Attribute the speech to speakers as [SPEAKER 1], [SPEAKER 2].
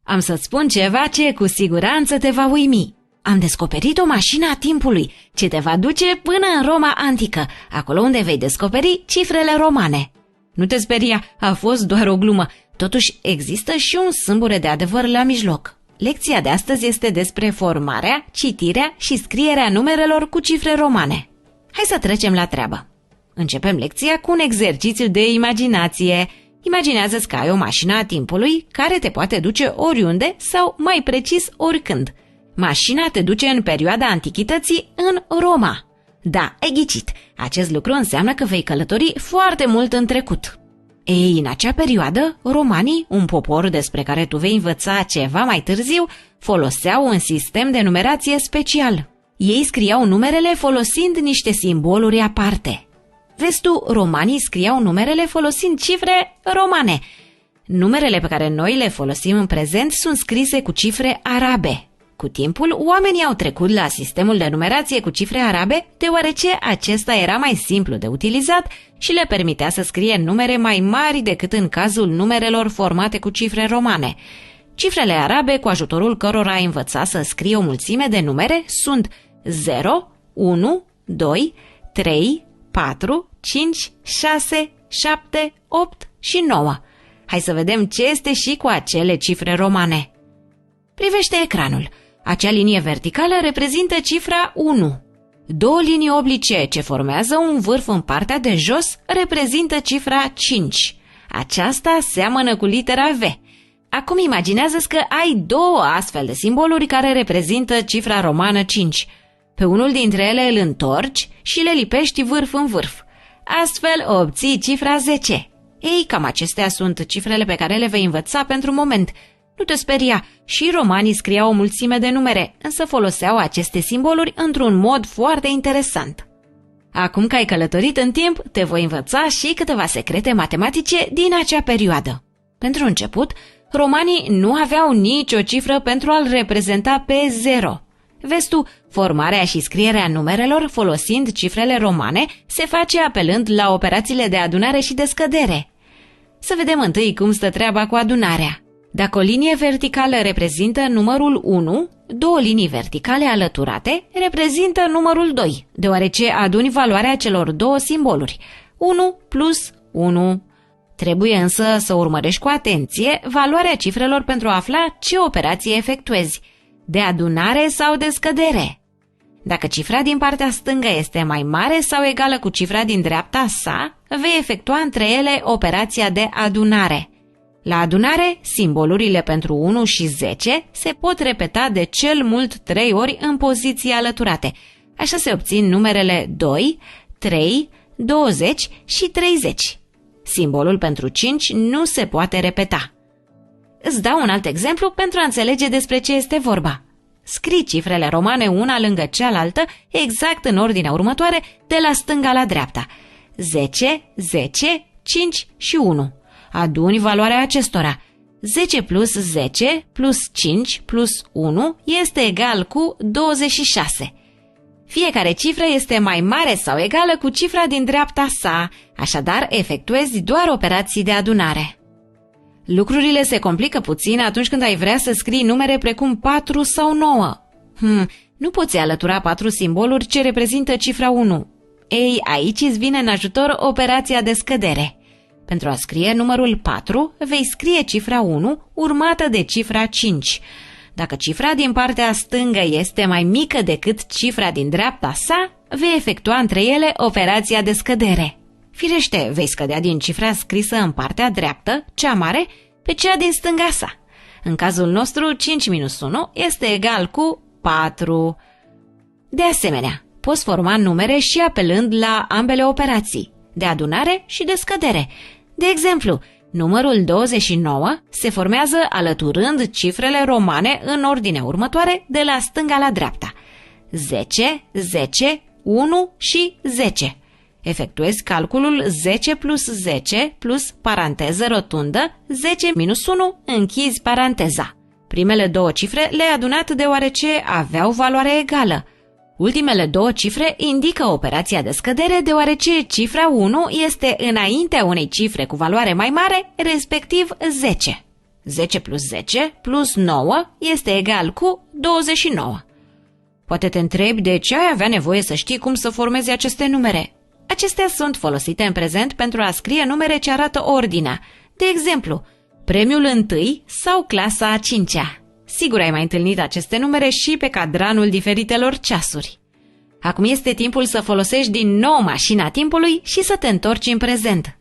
[SPEAKER 1] Am să-ți spun ceva ce cu siguranță te va uimi. Am descoperit o mașină a timpului ce te va duce până în Roma antică, acolo unde vei descoperi cifrele romane. Nu te speria, a fost doar o glumă. Totuși există și un sâmbure de adevăr la mijloc. Lecția de astăzi este despre formarea, citirea și scrierea numerelor cu cifre romane. Hai să trecem la treabă. Începem lecția cu un exercițiu de imaginație. Imaginează-ți că ai o mașină a timpului care te poate duce oriunde sau, mai precis, oricând. Mașina te duce în perioada antichității în Roma. Da, ai ghicit. Acest lucru înseamnă că vei călători foarte mult în trecut. Ei, în acea perioadă, romanii, un popor despre care tu vei învăța ceva mai târziu, foloseau un sistem de numerație special. Ei scriau numerele folosind niște simboluri aparte. Vezi tu, romanii scriau numerele folosind cifre romane. Numerele pe care noi le folosim în prezent sunt scrise cu cifre arabe. Cu timpul, oamenii au trecut la sistemul de numerație cu cifre arabe, deoarece acesta era mai simplu de utilizat și le permitea să scrie numere mai mari decât în cazul numerelor formate cu cifre romane. Cifrele arabe, cu ajutorul cărora ai învățat să scrie o mulțime de numere, sunt 0, 1, 2, 3, 4, 5, 6, 7, 8 și 9. Hai să vedem ce este și cu acele cifre romane. Privește ecranul. Acea linie verticală reprezintă cifra 1. Două linii oblice ce formează un vârf în partea de jos reprezintă cifra 5. Aceasta seamănă cu litera V. Acum imaginează-ți că ai două astfel de simboluri care reprezintă cifra romană 5. Pe unul dintre ele îl întorci și le lipești vârf în vârf. Astfel obții cifra 10. Ei, cam acestea sunt cifrele pe care le vei învăța pentru moment. Nu te speria, și romanii scriau o mulțime de numere, însă foloseau aceste simboluri într-un mod foarte interesant. Acum că ai călătorit în timp, te voi învăța și câteva secrete matematice din acea perioadă. Pentru început, romanii nu aveau nicio cifră pentru a-l reprezenta pe 0. Vezi tu, formarea și scrierea numerelor folosind cifrele romane se face apelând la operațiile de adunare și de scădere. Să vedem întâi cum stă treaba cu adunarea. Dacă o linie verticală reprezintă numărul 1, două linii verticale alăturate reprezintă numărul 2, deoarece aduni valoarea celor două simboluri, 1 plus 1. Trebuie însă să urmărești cu atenție valoarea cifrelor pentru a afla ce operație efectuezi, de adunare sau de scădere. Dacă cifra din partea stângă este mai mare sau egală cu cifra din dreapta sa, vei efectua între ele operația de adunare. La adunare, simbolurile pentru 1 și 10 se pot repeta de cel mult 3 ori în poziții alăturate. Așa se obțin numerele 2, 3, 20 și 30. Simbolul pentru 5 nu se poate repeta. Îți dau un alt exemplu pentru a înțelege despre ce este vorba. Scrii cifrele romane una lângă cealaltă, exact în ordinea următoare, de la stânga la dreapta. 10, 10, 5 și 1. Aduni valoarea acestora. 10 plus 10 plus 5 plus 1 este egal cu 26. Fiecare cifră este mai mare sau egală cu cifra din dreapta sa, așadar efectuezi doar operații de adunare. Lucrurile se complică puțin atunci când ai vrea să scrii numere precum 4 sau 9. Nu poți alătura 4 simboluri ce reprezintă cifra 1. Ei, aici îți vine în ajutor operația de scădere. Pentru a scrie numărul 4, vei scrie cifra 1 urmată de cifra 5. Dacă cifra din partea stângă este mai mică decât cifra din dreapta sa, vei efectua între ele operația de scădere. Firește, vei scădea din cifra scrisă în partea dreaptă, cea mare, pe cea din stânga sa. În cazul nostru, 5 minus 1 este egal cu 4. De asemenea, poți forma numere și apelând la ambele operații, de adunare și de scădere. De exemplu, numărul 29 se formează alăturând cifrele romane în ordinea următoare de la stânga la dreapta. 10, 10, 1 și 10. Efectuezi calculul 10 plus 10 plus paranteză rotundă, 10 minus 1, închizi paranteza. Primele două cifre le-ai adunat deoarece aveau valoare egală. Ultimele două cifre indică operația de scădere deoarece cifra 1 este înaintea unei cifre cu valoare mai mare, respectiv 10. 10 plus 10 plus 9 este egal cu 29. Poate te întrebi de ce ai avea nevoie să știi cum să formezi aceste numere. Acestea sunt folosite în prezent pentru a scrie numere ce arată ordinea. De exemplu, premiul 1 sau clasa a 5-a. Sigur ai mai întâlnit aceste numere și pe cadranul diferitelor ceasuri. Acum este timpul să folosești din nou mașina timpului și să te întorci în prezent.